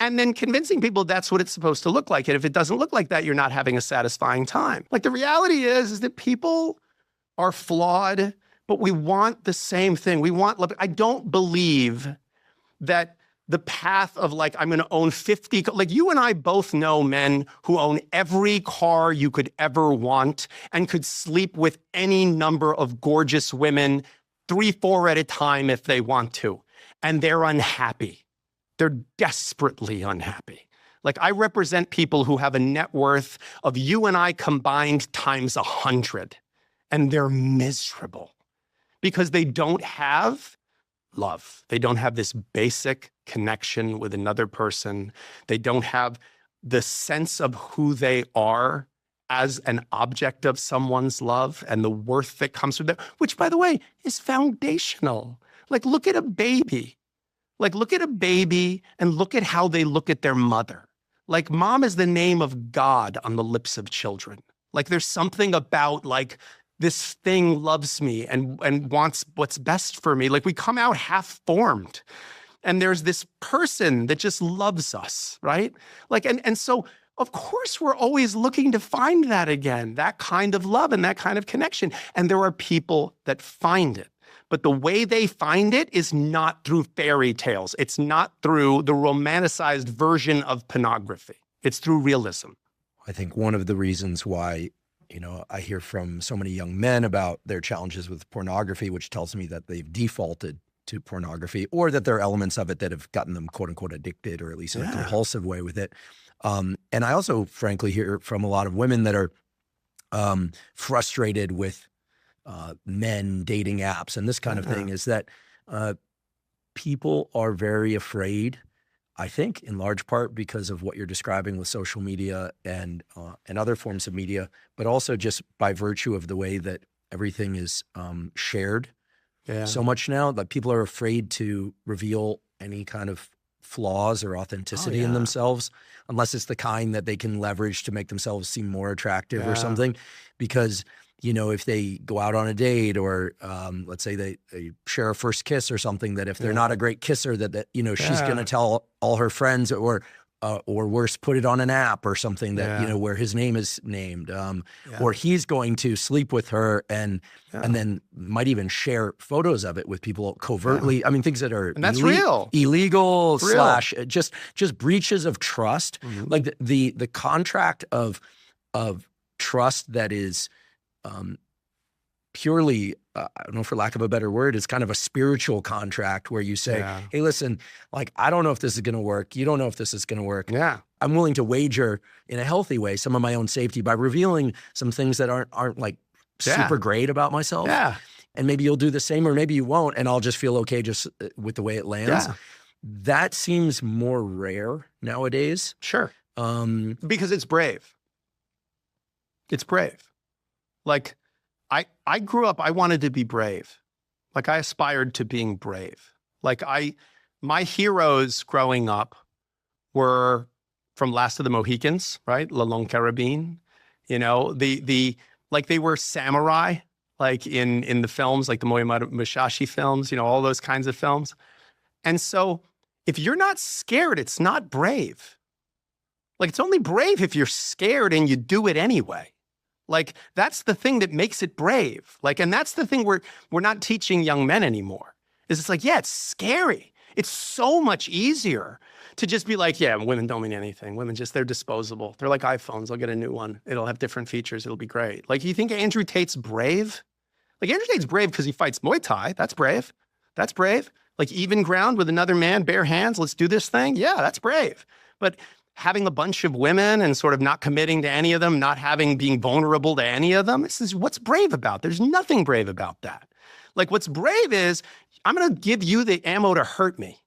and then convincing people that's what it's supposed to look like. And if it doesn't look like that, you're not having a satisfying time. Like the reality is that people are flawed, but we want the same thing. We want, I don't believe that the path of like, I'm going to own 50, like you and I both know men who own every car you could ever want and could sleep with any number of gorgeous women, 3, 4 at a time if they want to. And they're unhappy. They're desperately unhappy. Like I represent people who have a net worth of you and I combined times 100, and they're miserable because they don't have love. They don't have this basic connection with another person. They don't have the sense of who they are as an object of someone's love and the worth that comes from that, which, by the way, is foundational. Like, look at a baby. Like, look at a baby and look at how they look at their mother. Like, mom is the name of God on the lips of children. Like, there's something about, like, this thing loves me and wants what's best for me. Like, we come out half-formed. And there's this person that just loves us, right? Like, and so, of course, we're always looking to find that again, that kind of love and that kind of connection. And there are people that find it. But the way they find it is not through fairy tales. It's not through the romanticized version of pornography. It's through realism. I think one of the reasons why, I hear from so many young men about their challenges with pornography, which tells me that they've defaulted to pornography or that there are elements of it that have gotten them quote unquote addicted or at least in a compulsive way with it. And I also frankly hear from a lot of women that are frustrated with men dating apps and this kind of thing is that people are very afraid, I think in large part because of what you're describing with social media and other forms of media, but also just by virtue of the way that everything is shared so much now that people are afraid to reveal any kind of flaws or authenticity in themselves, unless it's the kind that they can leverage to make themselves seem more attractive or something. Because, if they go out on a date or let's say they share a first kiss or something, that if they're not a great kisser, that she's going to tell all her friends or worse, put it on an app or something that, where his name is named, or he's going to sleep with her and then might even share photos of it with people covertly. I mean, things that are and that's real. Illegal slash just breaches of trust. Like the contract of trust that is purely, I don't know, for lack of a better word, it's kind of a spiritual contract where you say, hey, listen, like, I don't know if this is going to work. You don't know if this is going to work. Yeah. I'm willing to wager in a healthy way some of my own safety by revealing some things that aren't like super great about myself. Yeah. And maybe you'll do the same or maybe you won't. And I'll just feel okay just with the way it lands. Yeah. That seems more rare nowadays. Sure. Because it's brave. It's brave. Like, I grew up, I wanted to be brave. Like, I aspired to being brave. Like, my heroes growing up were from Last of the Mohicans, right? La Longue Carabine. Like, they were samurai, like in the films, like the Moe Musashi films, all those kinds of films. And so if you're not scared, it's not brave. Like, it's only brave if you're scared and you do it anyway. Like, that's the thing that makes it brave. Like, and that's the thing we're not teaching young men anymore. Is it's like, it's scary. It's so much easier to just be like, women don't mean anything. Women they're disposable. They're like iPhones. I'll get a new one. It'll have different features. It'll be great. Like, you think Andrew Tate's brave? Like, Andrew Tate's brave because he fights Muay Thai. That's brave. That's brave. Like, even ground with another man, bare hands. Let's do this thing. Yeah, that's brave. But having a bunch of women and sort of not committing to any of them, being vulnerable to any of them, this is what's brave about. There's nothing brave about that. Like, what's brave is, I'm going to give you the ammo to hurt me.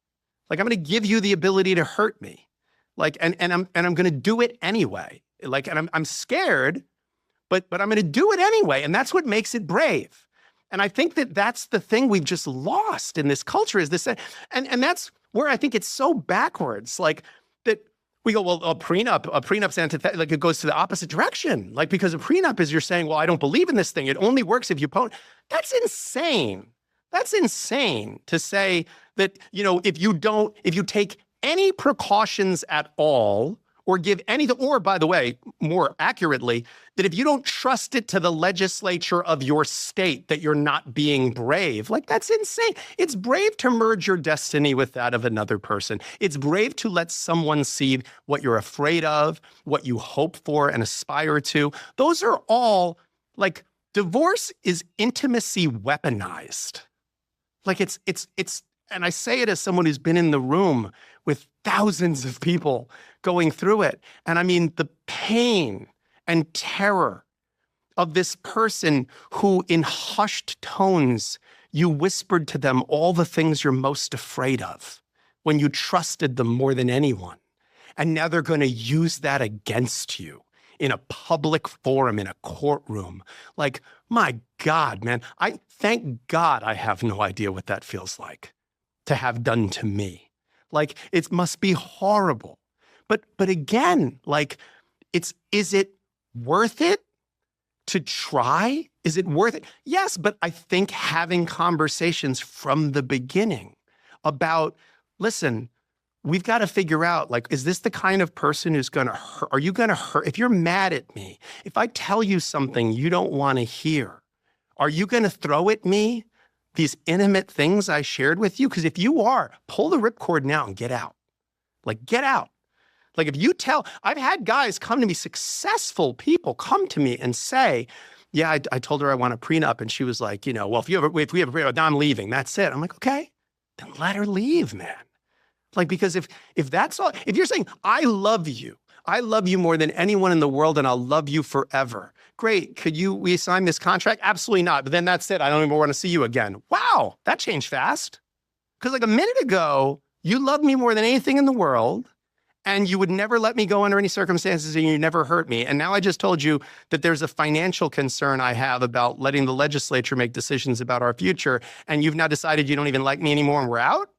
Like, I'm going to give you the ability to hurt me. Like, and I'm going to do it anyway. Like, and I'm scared, but I'm going to do it anyway. And that's what makes it brave. And I think that's the thing we've just lost in this culture is this. And that's where I think it's so backwards. Like, that we go, well, a prenup's antithetic, like, it goes to the opposite direction. Like, because a prenup is you're saying, well, I don't believe in this thing. It only works if you That's insane. That's insane to say that, if you take any precautions at all, or give anything, or by the way, more accurately, that if you don't trust it to the legislature of your state that you're not being brave, like that's insane. It's brave to merge your destiny with that of another person. It's brave to let someone see what you're afraid of, what you hope for and aspire to. Those are all like, divorce is intimacy weaponized. Like it's, and I say it as someone who's been in the room with thousands of people going through it. And I mean, the pain and terror of this person who in hushed tones, you whispered to them all the things you're most afraid of when you trusted them more than anyone. And now they're going to use that against you in a public forum, in a courtroom. Like, my God, man, thank God I have no idea what that feels like to have done to me. Like, it must be horrible. But again, like, is it worth it to try? Is it worth it? Yes, but I think having conversations from the beginning about, listen, we've got to figure out, like, is this the kind of person who's going to hurt? Are you going to hurt? If you're mad at me, if I tell you something you don't want to hear, are you going to throw at me these intimate things I shared with you? Because if you are, pull the ripcord now and get out. Like, get out. Like, if you tell, I've had guys come to me, successful people come to me and say, yeah, I told her I want a prenup. And she was like, well, if we have a prenup, I'm leaving. That's it. I'm like, okay, then let her leave, man. Like, because if that's all, if you're saying, I love you more than anyone in the world, and I'll love you forever. Great. We sign this contract? Absolutely not. But then that's it. I don't even want to see you again. Wow. That changed fast. Because like a minute ago, you loved me more than anything in the world, and you would never let me go under any circumstances, and you never hurt me. And now I just told you that there's a financial concern I have about letting the legislature make decisions about our future, and you've now decided you don't even like me anymore and we're out?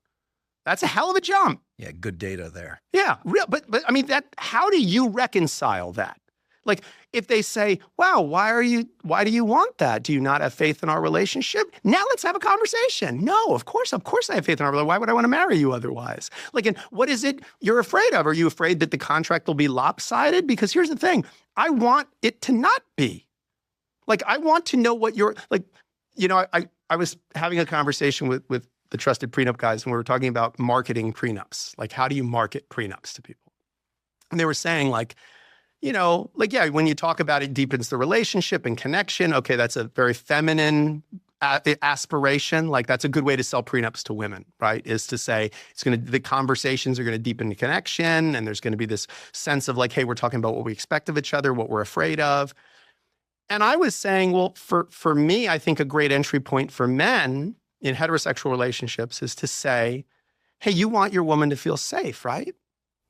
That's a hell of a jump. Yeah, good data there. Yeah, real. But I mean, how do you reconcile that? Like, if they say, wow, why do you want that? Do you not have faith in our relationship? Now let's have a conversation. No, of course I have faith in our relationship. Why would I want to marry you otherwise? Like, and what is it you're afraid of? Are you afraid that the contract will be lopsided? Because here's the thing, I want it to not be. Like, I want to know what you're, like, I was having a conversation with the trusted prenup guys, and we were talking about marketing prenups. Like, how do you market prenups to people? And they were saying, like, yeah, when you talk about it deepens the relationship and connection. Okay, that's a very feminine aspiration. Like, that's a good way to sell prenups to women, right? Is to say the conversations are going to deepen the connection, and there's going to be this sense of like, hey, we're talking about what we expect of each other, what we're afraid of. And I was saying, well, for me, I think a great entry point for men in heterosexual relationships is to say, hey, you want your woman to feel safe, right?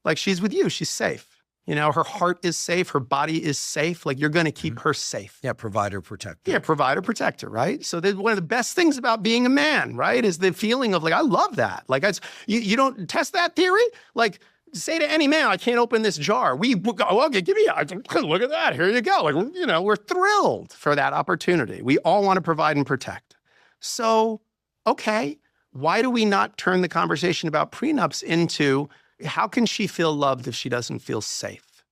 Like, she's with you, she's safe. Her heart is safe, her body is safe. Like, you're going to keep her safe. Yeah, provider, protector. Yeah, provider, protector, right? So one of the best things about being a man, right, is the feeling of like, I love that. Like, you don't test that theory? Like, say to any man, I can't open this jar. We go, okay, look at that. Here you go. Like, we're thrilled for that opportunity. We all want to provide and protect. So, okay, why do we not turn the conversation about prenups into, how can she feel loved if she doesn't feel safe?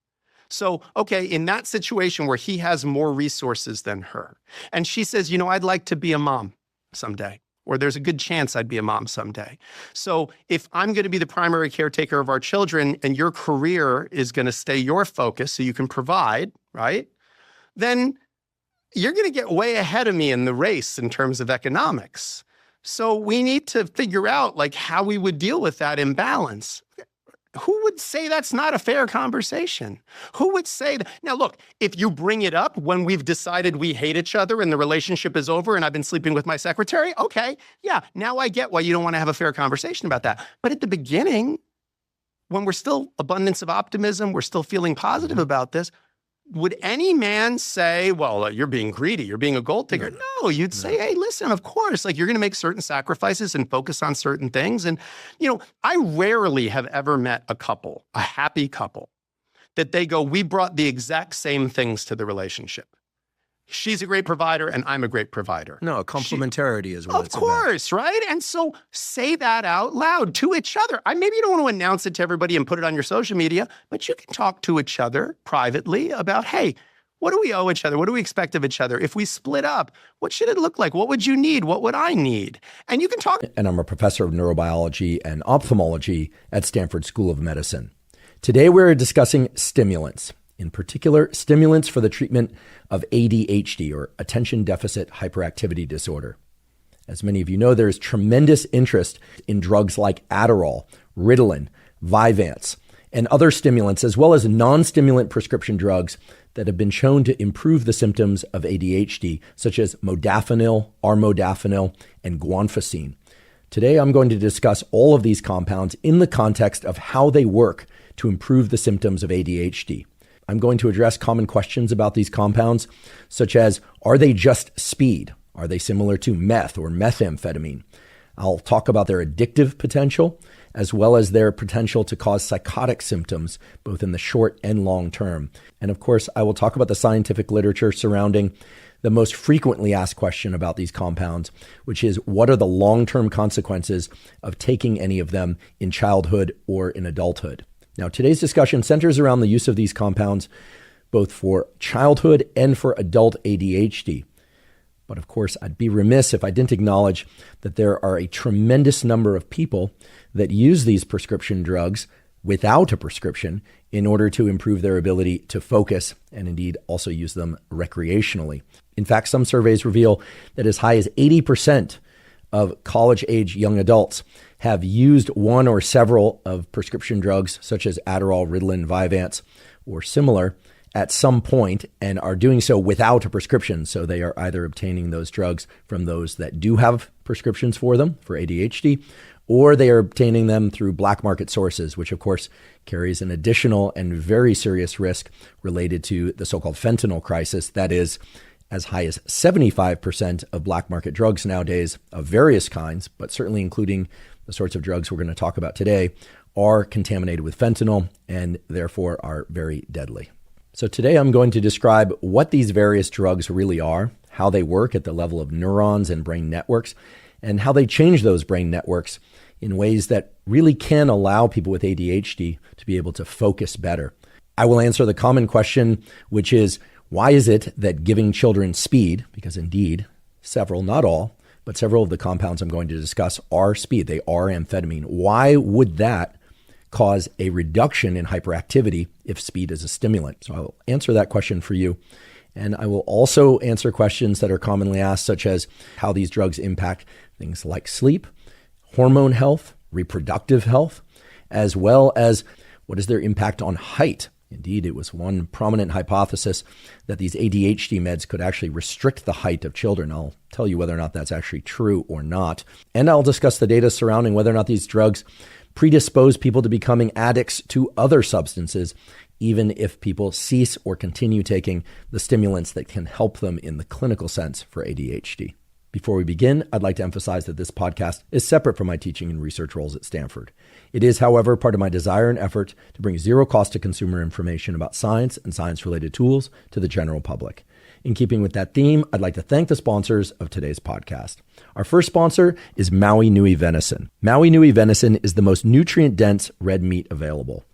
So, okay, in that situation where he has more resources than her, and she says, I'd like to be a mom someday, or there's a good chance I'd be a mom someday. So if I'm going to be the primary caretaker of our children and your career is going to stay your focus so you can provide, right? Then you're going to get way ahead of me in the race in terms of economics. So we need to figure out like how we would deal with that imbalance. Who would say that's not a fair conversation? Who would say that? Now, look, if you bring it up when we've decided we hate each other and the relationship is over and I've been sleeping with my secretary, okay, yeah, now I get why you don't want to have a fair conversation about that. But at the beginning, when we're still abundance of optimism, we're still feeling positive about this, would any man say, well, you're being greedy, you're being a gold digger? No, you'd say, hey, listen, of course, like you're going to make certain sacrifices and focus on certain things. And, I rarely have ever met a happy couple, that they go, we brought the exact same things to the relationship. she's a great provider and I'm a great provider. No, complementarity is what it's about. Of course, right? And so say that out loud to each other. Maybe you don't want to announce it to everybody and put it on your social media, but you can talk to each other privately about, hey, what do we owe each other? What do we expect of each other? If we split up, what should it look like? What would you need? What would I need? And you can talk. And I'm a professor of neurobiology and ophthalmology at Stanford School of Medicine. Today, we're discussing stimulants, in particular, stimulants for the treatment of ADHD, or attention deficit hyperactivity disorder. As many of you know, there is tremendous interest in drugs like Adderall, Ritalin, Vyvanse, and other stimulants, as well as non-stimulant prescription drugs that have been shown to improve the symptoms of ADHD, such as modafinil, armodafinil, and guanfacine. Today, I'm going to discuss all of these compounds in the context of how they work to improve the symptoms of ADHD. I'm going to address common questions about these compounds, such as, are they just speed? Are they similar to meth or methamphetamine? I'll talk about their addictive potential, as well as their potential to cause psychotic symptoms, both in the short and long term. And of course, I will talk about the scientific literature surrounding the most frequently asked question about these compounds, which is, what are the long-term consequences of taking any of them in childhood or in adulthood? Now, today's discussion centers around the use of these compounds, both for childhood and for adult ADHD. But of course, I'd be remiss if I didn't acknowledge that there are a tremendous number of people that use these prescription drugs without a prescription in order to improve their ability to focus and indeed also use them recreationally. In fact, some surveys reveal that as high as 80% of college-age young adults have used one or several of prescription drugs such as Adderall, Ritalin, Vyvanse, or similar at some point, and are doing so without a prescription. So they are either obtaining those drugs from those that do have prescriptions for them for ADHD, or they are obtaining them through black market sources, which of course carries an additional and very serious risk related to the so-called fentanyl crisis. That is, as high as 75% of black market drugs nowadays of various kinds, but certainly including the sorts of drugs we're going to talk about today, are contaminated with fentanyl and therefore are very deadly. So today I'm going to describe what these various drugs really are, how they work at the level of neurons and brain networks, and how they change those brain networks in ways that really can allow people with ADHD to be able to focus better. I will answer the common question, which is, why is it that giving children speed, because indeed several, not all, but several of the compounds I'm going to discuss are speed, they are amphetamine. Why would that cause a reduction in hyperactivity if speed is a stimulant? So I'll answer that question for you. And I will also answer questions that are commonly asked, such as how these drugs impact things like sleep, hormone health, reproductive health, as well as what is their impact on height. Indeed, it was one prominent hypothesis that these ADHD meds could actually restrict the height of children. I'll tell you whether or not that's actually true or not. And I'll discuss the data surrounding whether or not these drugs predispose people to becoming addicts to other substances, even if people cease or continue taking the stimulants that can help them in the clinical sense for ADHD. Before we begin, I'd like to emphasize that this podcast is separate from my teaching and research roles at Stanford. It is, however, part of my desire and effort to bring zero cost to consumer information about science and science-related tools to the general public. In keeping with that theme, I'd like to thank the sponsors of today's podcast. Our first sponsor is Maui Nui Venison. Maui Nui Venison is the most nutrient-dense red meat available.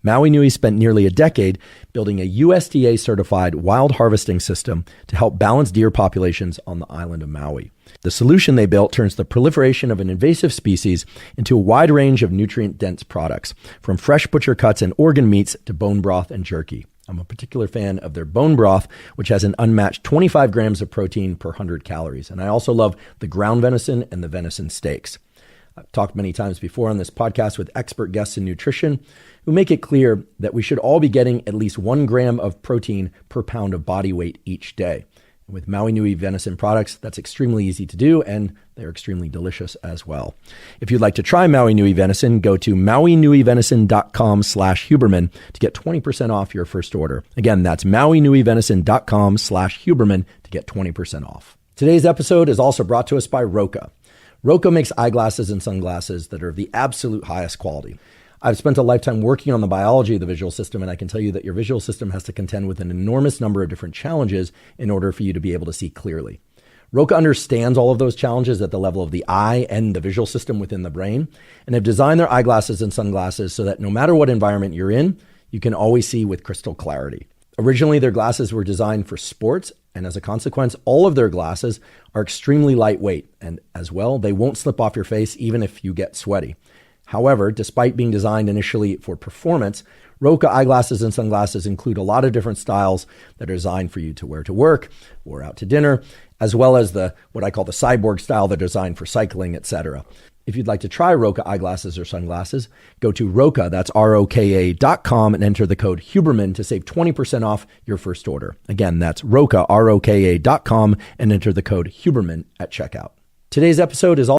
Maui Nui spent nearly a decade building a USDA-certified wild harvesting system to help balance deer populations on the island of Maui. The solution they built turns the proliferation of an invasive species into a wide range of nutrient-dense products, from fresh butcher cuts and organ meats to bone broth and jerky. I'm a particular fan of their bone broth, which has an unmatched 25 grams of protein per 100 calories. And I also love the ground venison and the venison steaks. I've talked many times before on this podcast with expert guests in nutrition who make it clear that we should all be getting at least 1 gram of protein per pound of body weight each day. And with Maui Nui venison products, that's extremely easy to do, and they're extremely delicious as well. If you'd like to try Maui Nui venison, go to mauinuivenison.com/Huberman to get 20% off your first order. Again, that's mauinuivenison.com/Huberman to get 20% off. Today's episode is also brought to us by Roka. Roka makes eyeglasses and sunglasses that are of the absolute highest quality. I've spent a lifetime working on the biology of the visual system, and I can tell you that your visual system has to contend with an enormous number of different challenges in order for you to be able to see clearly. Roca understands all of those challenges at the level of the eye and the visual system within the brain, and have designed their eyeglasses and sunglasses so that no matter what environment you're in, you can always see with crystal clarity. Originally, their glasses were designed for sports, and as a consequence, all of their glasses are extremely lightweight, and as well, they won't slip off your face even if you get sweaty. However, despite being designed initially for performance, Roca eyeglasses and sunglasses include a lot of different styles that are designed for you to wear to work or out to dinner, as well as what I call the cyborg style that are designed for cycling, etc. If you'd like to try Roca eyeglasses or sunglasses, go to Roca, that's ROKA.com, and enter the code Huberman to save 20% off your first order. Again, that's Roca, ROKA.com, and enter the code Huberman at checkout. Today's episode is all